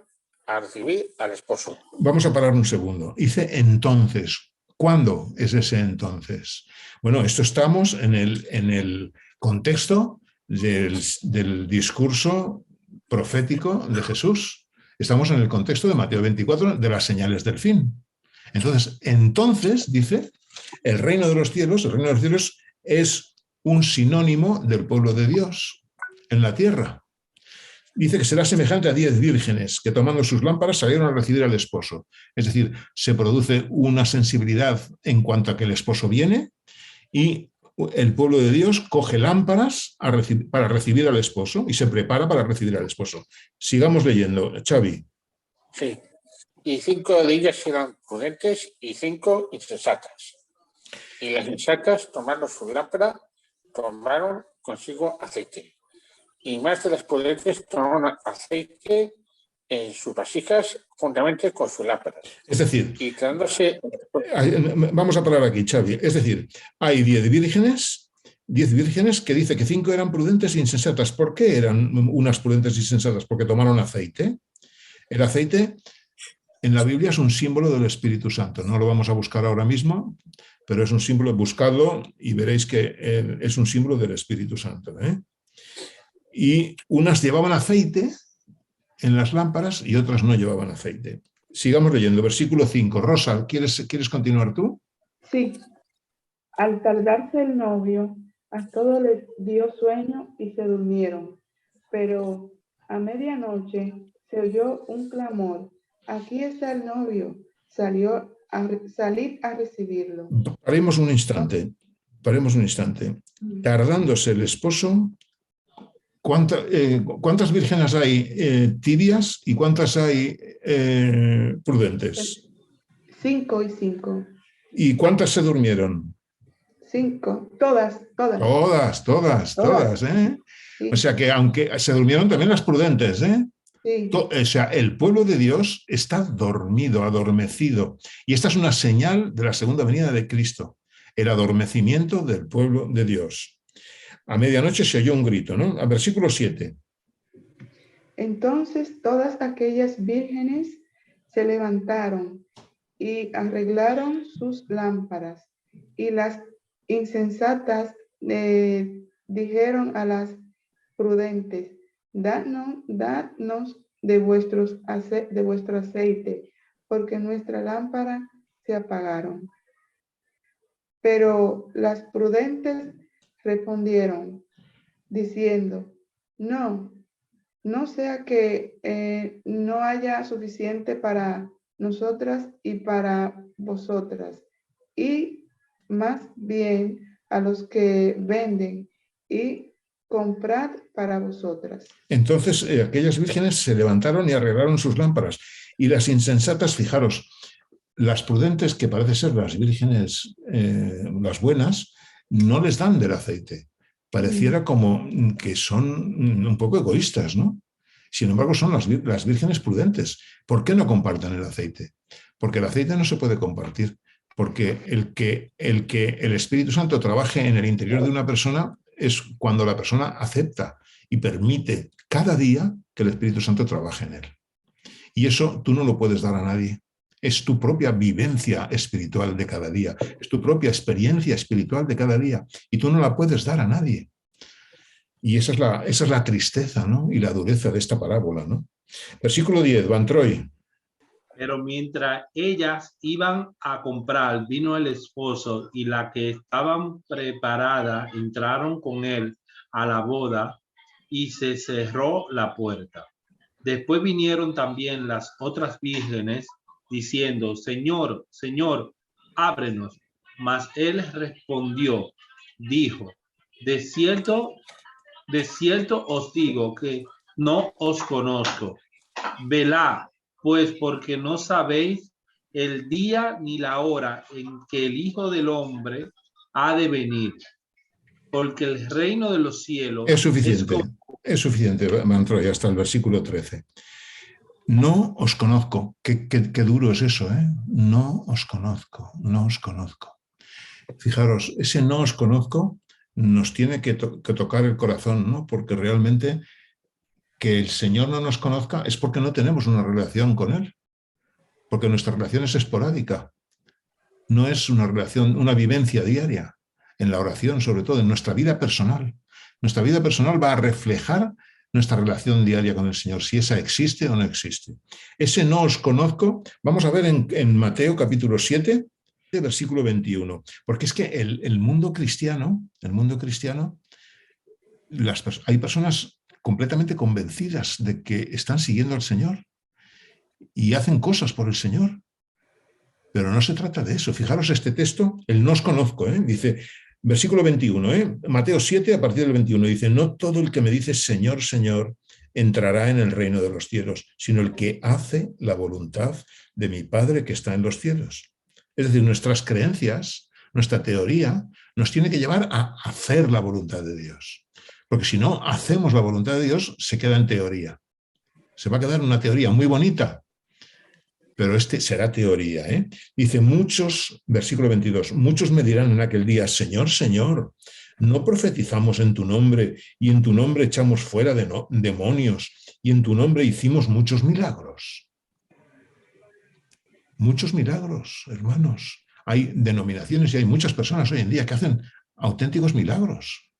a recibir al esposo. Vamos a parar un segundo. Dice entonces. ¿Cuándo es ese entonces? Bueno, esto estamos en el contexto del discurso profético de Jesús. Estamos en el contexto de Mateo 24, de las señales del fin. Entonces, dice, el reino de los cielos es un sinónimo del pueblo de Dios en la tierra. Dice que será semejante a 10 vírgenes que tomando sus lámparas salieron a recibir al esposo. Es decir, se produce una sensibilidad en cuanto a que el esposo viene y el pueblo de Dios coge lámparas para recibir al esposo y se prepara para recibir al esposo. Sigamos leyendo, Xavi. Sí, y 5 de ellas eran prudentes y 5 insensatas. Y las insensatas, tomando su lámpara, tomaron consigo aceite. Y más de las prudentes tomaron aceite en sus vasijas juntamente con sus lámparas. Es decir, y quedándose... Vamos a parar aquí, Xavi. Es decir, hay 10 vírgenes que dice que 5 eran prudentes e insensatas. ¿Por qué eran unas prudentes y insensatas? Porque tomaron aceite. El aceite en la Biblia es un símbolo del Espíritu Santo. No lo vamos a buscar ahora mismo, pero es un símbolo, buscadlo y veréis que es un símbolo del Espíritu Santo. Y unas llevaban aceite en las lámparas y otras no llevaban aceite. Sigamos leyendo, versículo 5. Rosa, ¿quieres continuar tú? Sí. Al tardarse el novio, a todos les dio sueño y se durmieron. Pero a medianoche se oyó un clamor. Aquí está el novio. Salid a recibirlo. Paremos un instante. Tardándose el esposo, ¿cuántas vírgenes hay tibias y cuántas hay prudentes? 5 y 5. ¿Y cuántas se durmieron? 5, todas. Todas, ¿eh? Sí. O sea que aunque se durmieron también las prudentes, ¿eh? Sí. O sea, el pueblo de Dios está dormido, adormecido. Y esta es una señal de la segunda venida de Cristo, el adormecimiento del pueblo de Dios. A medianoche se oyó un grito, ¿no? A versículo 7. Entonces todas aquellas vírgenes se levantaron y arreglaron sus lámparas. Y las insensatas dijeron a las prudentes, dadnos de vuestro aceite, porque nuestra lámpara se apagaron. Pero las prudentes respondieron, diciendo, no sea que no haya suficiente para nosotras y para vosotras, y más bien a los que venden, y comprad para vosotras. Entonces aquellas vírgenes se levantaron y arreglaron sus lámparas, y las insensatas, fijaros, las prudentes, que parece ser las vírgenes, las buenas, no les dan del aceite. Pareciera como que son un poco egoístas, ¿no? Sin embargo, son las vírgenes prudentes. ¿Por qué no comparten el aceite? Porque el aceite no se puede compartir. Porque el que el Espíritu Santo trabaje en el interior de una persona es cuando la persona acepta y permite cada día que el Espíritu Santo trabaje en él. Y eso tú no lo puedes dar a nadie. Es tu propia vivencia espiritual de cada día, es tu propia experiencia espiritual de cada día, y tú no la puedes dar a nadie. Y esa es la tristeza, ¿no? Y la dureza de esta parábola, ¿no? Versículo 10, Van Troy. Pero mientras ellas iban a comprar, vino el esposo, y las que estaban preparadas entraron con él a la boda, y se cerró la puerta. Después vinieron también las otras vírgenes, diciendo: Señor, Señor, ábrenos. Mas él respondió, dijo: de cierto os digo que no os conozco. Velad, pues, porque no sabéis el día ni la hora en que el Hijo del Hombre ha de venir. Porque el reino de los cielos es suficiente, Van Troy, hasta el versículo 13. No os conozco. Qué duro es eso, ¿eh? No os conozco, no os conozco. Fijaros, ese no os conozco nos tiene que tocar el corazón, ¿no? Porque realmente que el Señor no nos conozca es porque no tenemos una relación con Él. Porque nuestra relación es esporádica. No es una relación, una vivencia diaria. En la oración, sobre todo, en nuestra vida personal. Nuestra vida personal va a reflejar nuestra relación diaria con el Señor, si esa existe o no existe. Ese no os conozco, vamos a ver en Mateo capítulo 7, versículo 21, porque es que el mundo cristiano, hay personas completamente convencidas de que están siguiendo al Señor y hacen cosas por el Señor, pero no se trata de eso. Fijaros este texto, el no os conozco, dice, versículo 21, Mateo 7, a partir del 21, dice: no todo el que me dice Señor, Señor, entrará en el reino de los cielos, sino el que hace la voluntad de mi Padre que está en los cielos. Es decir, nuestras creencias, nuestra teoría, nos tiene que llevar a hacer la voluntad de Dios. Porque si no hacemos la voluntad de Dios, se queda en teoría. Se va a quedar una teoría muy bonita, pero será teoría. Dice, versículo 22, muchos me dirán en aquel día: Señor, Señor, ¿no profetizamos en tu nombre, y en tu nombre echamos fuera demonios, y en tu nombre hicimos muchos milagros? Muchos milagros, hermanos. Hay denominaciones y hay muchas personas hoy en día que hacen auténticos milagros.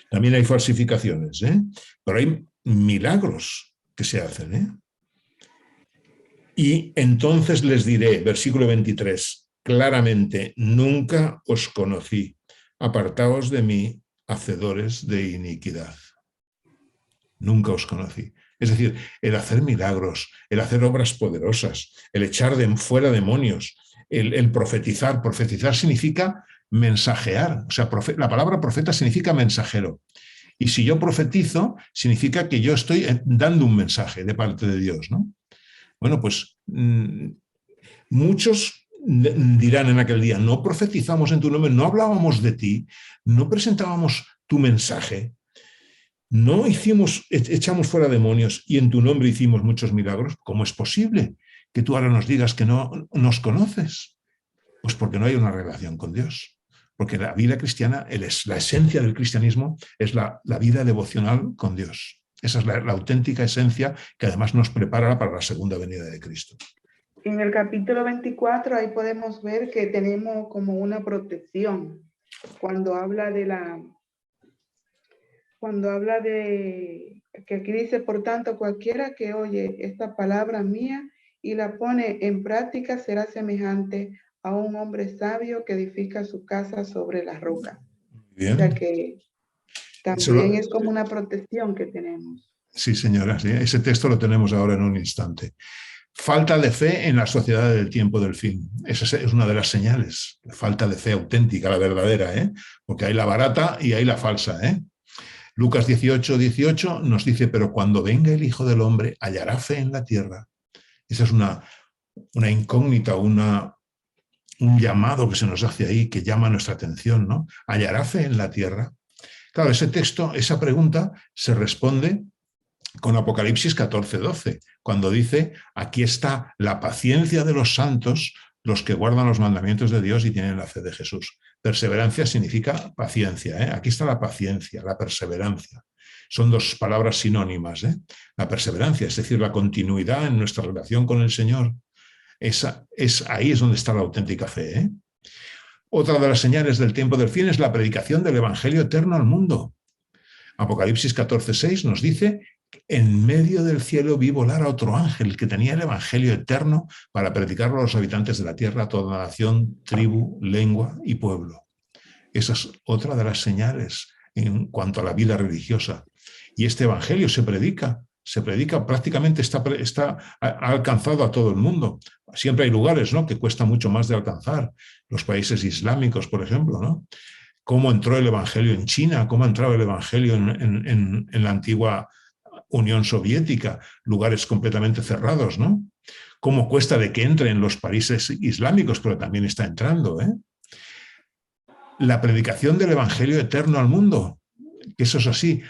También hay falsificaciones, pero hay milagros que se hacen. Y entonces les diré, versículo 23, claramente: nunca os conocí, apartaos de mí, hacedores de iniquidad. Nunca os conocí. Es decir, el hacer milagros, el hacer obras poderosas, el echar fuera demonios, el profetizar. Profetizar significa mensajear. O sea, la palabra profeta significa mensajero. Y si yo profetizo, significa que yo estoy dando un mensaje de parte de Dios, ¿no? Bueno, pues muchos dirán en aquel día: no profetizamos en tu nombre, no hablábamos de ti, no presentábamos tu mensaje. No echamos fuera demonios y en tu nombre hicimos muchos milagros. ¿Cómo es posible que tú ahora nos digas que no nos conoces? Pues porque no hay una relación con Dios. Porque la vida cristiana, la esencia del cristianismo es la vida devocional con Dios. Esa es la auténtica esencia que además nos prepara para la segunda venida de Cristo. En el capítulo 24 ahí podemos ver que tenemos como una protección. Cuando habla que aquí dice: por tanto, cualquiera que oye esta palabra mía y la pone en práctica será semejante a un hombre sabio que edifica su casa sobre la roca. Bien. O sea que también es como una protección que tenemos. Sí, señora, sí. Ese texto lo tenemos ahora en un instante. Falta de fe en la sociedad del tiempo del fin. Esa es una de las señales. Falta de fe auténtica, la verdadera, porque hay la barata y hay la falsa, Lucas 18 nos dice: pero cuando venga el Hijo del Hombre, hallará fe en la tierra. Esa es incógnita, un llamado que se nos hace ahí, que llama nuestra atención, ¿no? ¿Hallará fe en la tierra? Claro, ese texto, esa pregunta se responde con Apocalipsis 14:12, cuando dice, aquí está la paciencia de los santos, los que guardan los mandamientos de Dios y tienen la fe de Jesús. Perseverancia significa paciencia, ¿eh? Aquí está la paciencia, la perseverancia. Son dos palabras sinónimas, ¿eh? La perseverancia, es decir, la continuidad en nuestra relación con el Señor. Ahí es donde está la auténtica fe, ¿eh? Otra de las señales del tiempo del fin es la predicación del Evangelio eterno al mundo. Apocalipsis 14:6 nos dice, en medio del cielo vi volar a otro ángel que tenía el Evangelio eterno para predicarlo a los habitantes de la tierra, a toda nación, tribu, lengua y pueblo. Esa es otra de las señales en cuanto a la vida religiosa. Y este Evangelio se predica prácticamente, ha alcanzado a todo el mundo. Siempre hay lugares, ¿no?, que cuesta mucho más de alcanzar. Los países islámicos, por ejemplo, ¿no? Cómo entró el Evangelio en China, cómo entraba el Evangelio en la antigua Unión Soviética, lugares completamente cerrados, ¿no? Cómo cuesta de que entre en los países islámicos, pero también está entrando, ¿eh? La predicación del Evangelio eterno al mundo, que eso es así.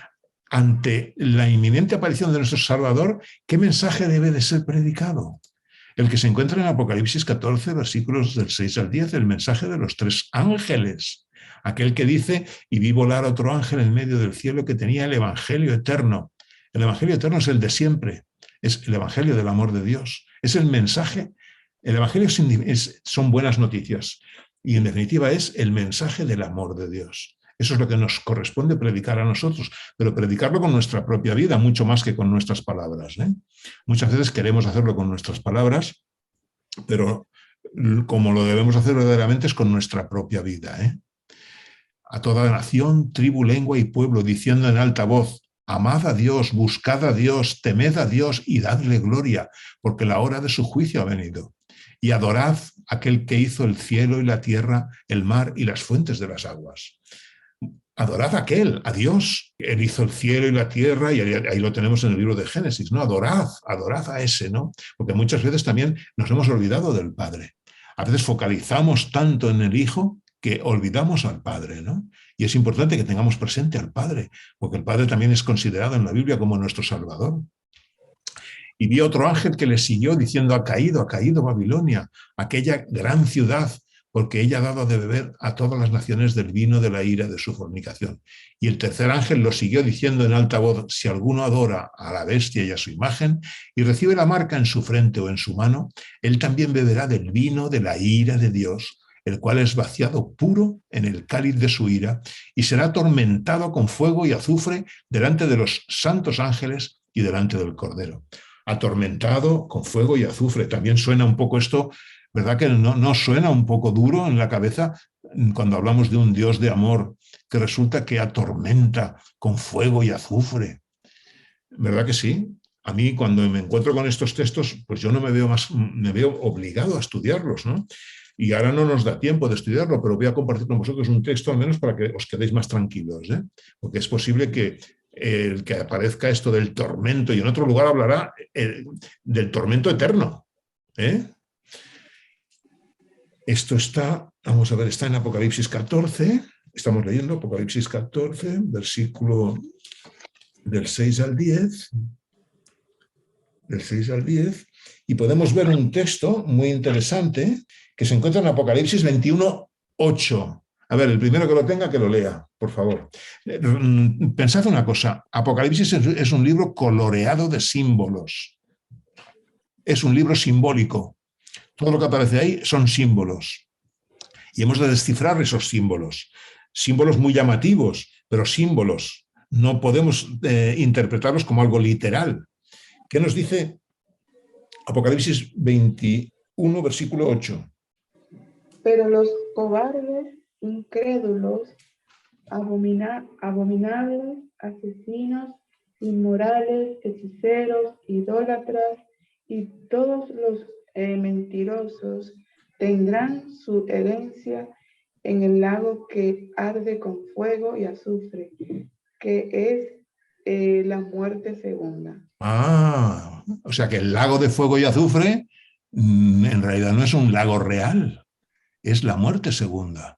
Ante la inminente aparición de nuestro Salvador, ¿qué mensaje debe de ser predicado? El que se encuentra en Apocalipsis 14, versículos del 6 al 10, el mensaje de los 3 ángeles. Aquel que dice, y vi volar otro ángel en medio del cielo que tenía el Evangelio eterno. El Evangelio eterno es el de siempre, es el Evangelio del amor de Dios. Es el mensaje, el Evangelio son buenas noticias y en definitiva es el mensaje del amor de Dios. Eso es lo que nos corresponde predicar a nosotros, pero predicarlo con nuestra propia vida, mucho más que con nuestras palabras, ¿eh? Muchas veces queremos hacerlo con nuestras palabras, pero como lo debemos hacer verdaderamente es con nuestra propia vida, ¿eh? A toda nación, tribu, lengua y pueblo, diciendo en alta voz, amad a Dios, buscad a Dios, temed a Dios y dadle gloria, porque la hora de su juicio ha venido. Y adorad a aquel que hizo el cielo y la tierra, el mar y las fuentes de las aguas. Adorad a aquel, a Dios. Él hizo el cielo y la tierra, y ahí lo tenemos en el libro de Génesis, ¿no? Adorad a ese, ¿no? Porque muchas veces también nos hemos olvidado del Padre. A veces focalizamos tanto en el Hijo que olvidamos al Padre, ¿no? Y es importante que tengamos presente al Padre, porque el Padre también es considerado en la Biblia como nuestro Salvador. Y vi otro ángel que le siguió diciendo, ha caído Babilonia, aquella gran ciudad, porque ella ha dado de beber a todas las naciones del vino de la ira de su fornicación. Y el tercer ángel lo siguió diciendo en alta voz, si alguno adora a la bestia y a su imagen y recibe la marca en su frente o en su mano, él también beberá del vino de la ira de Dios, el cual es vaciado puro en el cáliz de su ira y será atormentado con fuego y azufre delante de los santos ángeles y delante del Cordero. Atormentado con fuego y azufre. También suena un poco esto, ¿verdad que no suena un poco duro en la cabeza cuando hablamos de un Dios de amor que resulta que atormenta con fuego y azufre? ¿Verdad que sí? A mí cuando me encuentro con estos textos, pues yo no me veo obligado a estudiarlos, ¿no? Y ahora no nos da tiempo de estudiarlo, pero voy a compartir con vosotros un texto al menos para que os quedéis más tranquilos, ¿eh? Porque es posible que el que aparezca esto del tormento, y en otro lugar hablará del tormento eterno, ¿eh? Esto está, vamos a ver, está en Apocalipsis 14, estamos leyendo Apocalipsis 14, versículo del 6 al 10, y podemos ver un texto muy interesante que se encuentra en Apocalipsis 21:8. A ver, el primero que lo tenga, que lo lea, por favor. Pensad una cosa, Apocalipsis es un libro coloreado de símbolos. Es un libro simbólico. Todo lo que aparece ahí son símbolos. Y hemos de descifrar esos símbolos. Símbolos muy llamativos, pero símbolos. No podemos interpretarlos como algo literal. ¿Qué nos dice Apocalipsis 21, versículo 8? Pero los cobardes, incrédulos, abominables, asesinos, inmorales, hechiceros, idólatras y todos los mentirosos tendrán su herencia en el lago que arde con fuego y azufre, que es la muerte segunda. O sea que el lago de fuego y azufre en realidad no es un lago real, es la muerte segunda.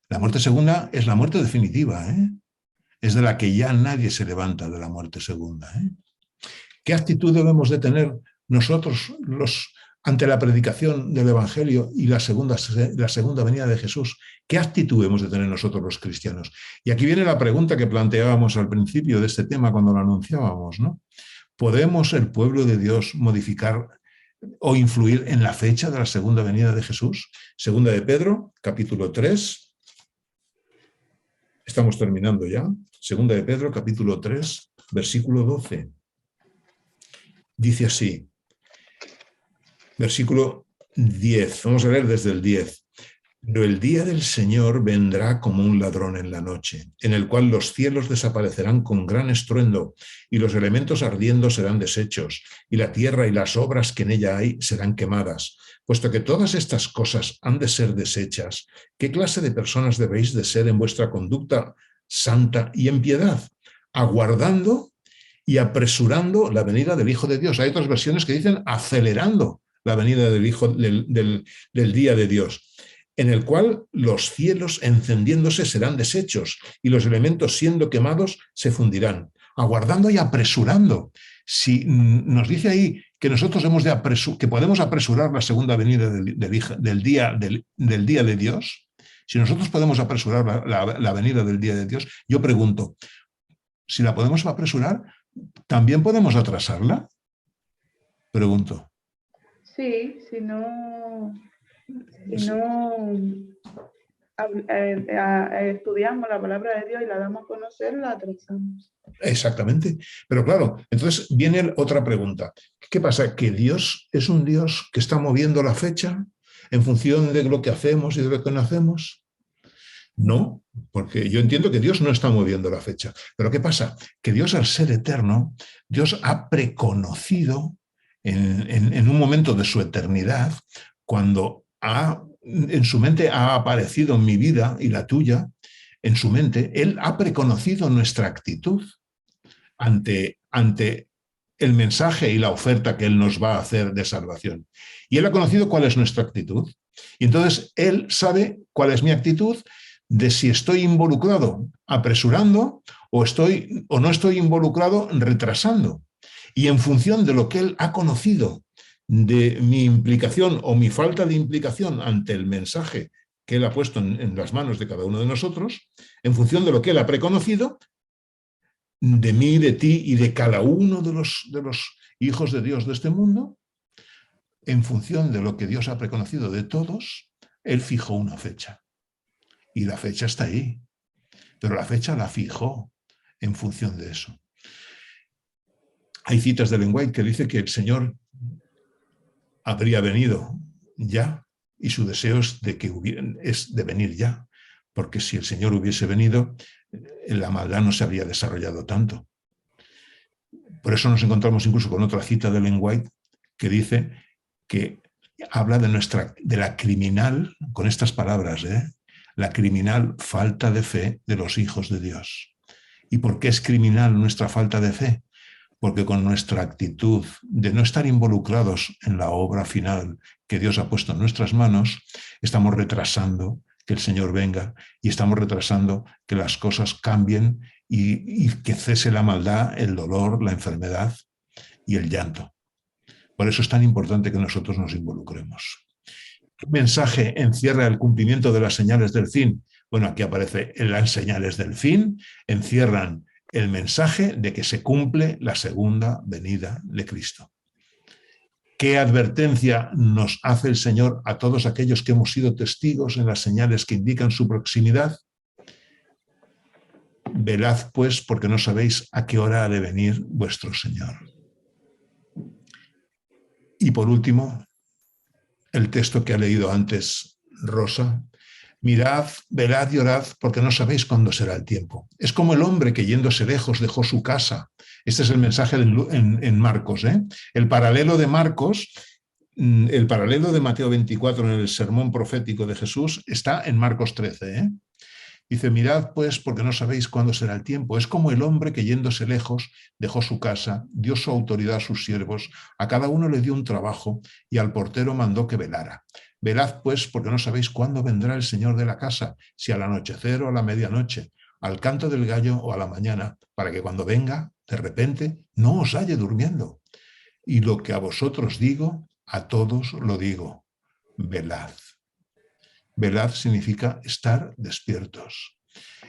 La muerte segunda es la muerte definitiva, ¿eh? Es de la que ya nadie se levanta, de la muerte segunda, ¿eh? ¿Qué actitud debemos de tener nosotros ante la predicación del Evangelio y la segunda venida de Jesús? ¿Qué actitud hemos de tener nosotros los cristianos? Y aquí viene la pregunta que planteábamos al principio de este tema cuando lo anunciábamos, ¿no? ¿Podemos, el pueblo de Dios, modificar o influir en la fecha de la segunda venida de Jesús? Segunda de Pedro, capítulo 3. Estamos terminando ya. Segunda de Pedro, capítulo 3, versículo 12. Dice así, versículo 10, vamos a leer desde el 10. Pero el día del Señor vendrá como un ladrón en la noche, en el cual los cielos desaparecerán con gran estruendo, y los elementos ardiendo serán deshechos, y la tierra y las obras que en ella hay serán quemadas. Puesto que todas estas cosas han de ser deshechas, ¿qué clase de personas debéis de ser en vuestra conducta santa y en piedad, aguardando y apresurando la venida del Hijo de Dios? Hay otras versiones que dicen acelerando la venida del Hijo del día de Dios, en el cual los cielos encendiéndose serán deshechos y los elementos siendo quemados se fundirán. Aguardando y apresurando. Si nos dice ahí que nosotros que podemos apresurar la segunda venida del día de Dios, si nosotros podemos apresurar la venida del día de Dios, yo pregunto, si la podemos apresurar, ¿también podemos atrasarla? Pregunto. Sí, si no estudiamos la palabra de Dios y la damos a conocer, la atrasamos. Exactamente. Pero claro, entonces viene otra pregunta. ¿Qué pasa? ¿Que Dios es un Dios que está moviendo la fecha en función de lo que hacemos y de lo que no hacemos? No, porque yo entiendo que Dios no está moviendo la fecha. Pero ¿qué pasa? Que Dios, al ser eterno, Dios ha preconocido en un momento de su eternidad, cuando en su mente ha aparecido mi vida y la tuya, en su mente, Él ha preconocido nuestra actitud ante el mensaje y la oferta que Él nos va a hacer de salvación. Y Él ha conocido cuál es nuestra actitud. Y entonces Él sabe cuál es mi actitud, de si estoy involucrado apresurando o no estoy involucrado retrasando. Y en función de lo que Él ha conocido de mi implicación o mi falta de implicación ante el mensaje que Él ha puesto en las manos de cada uno de nosotros, en función de lo que Él ha preconocido, de mí, de ti y de cada uno de los hijos de Dios de este mundo, en función de lo que Dios ha preconocido de todos, Él fijó una fecha. Y la fecha está ahí, pero la fecha la fijó en función de eso. Hay citas de Ellen White que dice que el Señor habría venido ya y su deseo es de venir ya, porque si el Señor hubiese venido, la maldad no se habría desarrollado tanto. Por eso nos encontramos incluso con otra cita de Ellen White que dice que habla de la criminal, con estas palabras, la criminal falta de fe de los hijos de Dios. ¿Y por qué es criminal nuestra falta de fe? Porque con nuestra actitud de no estar involucrados en la obra final que Dios ha puesto en nuestras manos, estamos retrasando que el Señor venga y estamos retrasando que las cosas cambien y que cese la maldad, el dolor, la enfermedad y el llanto. Por eso es tan importante que nosotros nos involucremos. ¿Qué mensaje encierra el cumplimiento de las señales del fin? Bueno, aquí aparece las señales del fin, encierran el mensaje de que se cumple la segunda venida de Cristo. ¿Qué advertencia nos hace el Señor a todos aquellos que hemos sido testigos en las señales que indican su proximidad? Velad, pues, porque no sabéis a qué hora ha de venir vuestro Señor. Y por último, el texto que ha leído antes Rosa: mirad, velad y orad, porque no sabéis cuándo será el tiempo. Es como el hombre que yéndose lejos dejó su casa. Este es el mensaje en Marcos. El paralelo de Marcos, el paralelo de Mateo 24 en el sermón profético de Jesús está en Marcos 13. Dice, mirad pues porque no sabéis cuándo será el tiempo. Es como el hombre que yéndose lejos dejó su casa, dio su autoridad a sus siervos, a cada uno le dio un trabajo y al portero mandó que velara. Velad pues porque no sabéis cuándo vendrá el señor de la casa, si al anochecer o a la medianoche, al canto del gallo o a la mañana, para que cuando venga, de repente, no os halle durmiendo. Y lo que a vosotros digo, a todos lo digo, velad. Velad significa estar despiertos.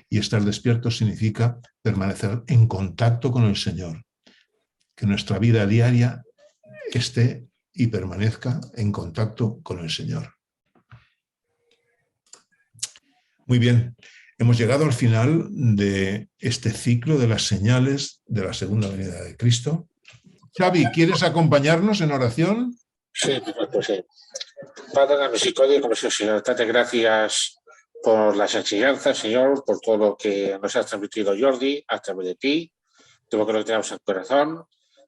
Y estar despiertos significa permanecer en contacto con el Señor. Que nuestra vida diaria esté y permanezca en contacto con el Señor. Muy bien, hemos llegado al final de este ciclo de las señales de la segunda venida de Cristo. Xavi, ¿quieres acompañarnos en oración? Sí, pues sí. Padre de misericordia y compasión, Señor, date gracias por las enseñanzas, Señor, por todo lo que nos has transmitido Jordi a través de ti, todo lo que tenemos en el corazón,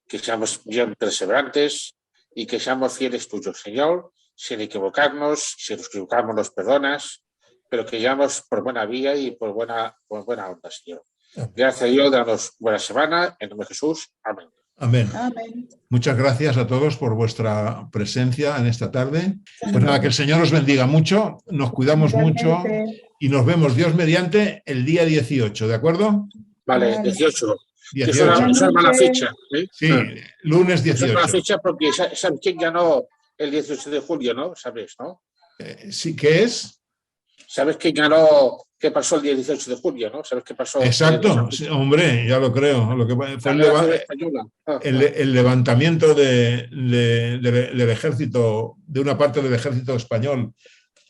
que seamos bien perseverantes y que seamos fieles tuyos, Señor, sin equivocarnos, si nos equivocamos nos perdonas, pero que llevamos por buena vía y por buena onda, Señor. Gracias a Dios, danos buena semana, en nombre de Jesús. Amén. Amén. Amén. Muchas gracias a todos por vuestra presencia en esta tarde. Pues nada, que el Señor os bendiga mucho, nos cuidamos mucho y nos vemos Dios mediante el día 18, ¿de acuerdo? Vale, 18. 18. Es una mala fecha. Sí, lunes Es una mala 18. fecha porque ¿sabes quién ganó el 18 de julio, no? ¿Sabes, no? Sí, ¿qué es? ¿Sabes quién ganó? ¿Qué pasó el día 18 de julio, no? ¿Sabes qué pasó? Exacto, sí, hombre, ya lo creo. Lo que fue el levantamiento del ejército, de una parte del ejército español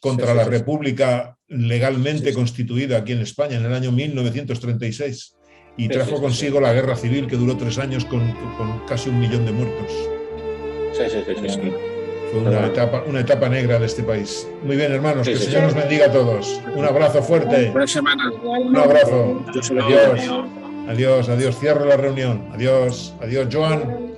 contra la República legalmente constituida aquí en España en el año 1936 y trajo consigo la guerra civil que duró 3 años con casi 1 millón de muertos. Sí. Fue una etapa negra de este país. Muy bien, hermanos, que el Señor nos bendiga a todos. Un abrazo fuerte. Buena semana. Un abrazo. Adiós. Adiós. Cierro la reunión. Adiós. Adiós, Joan.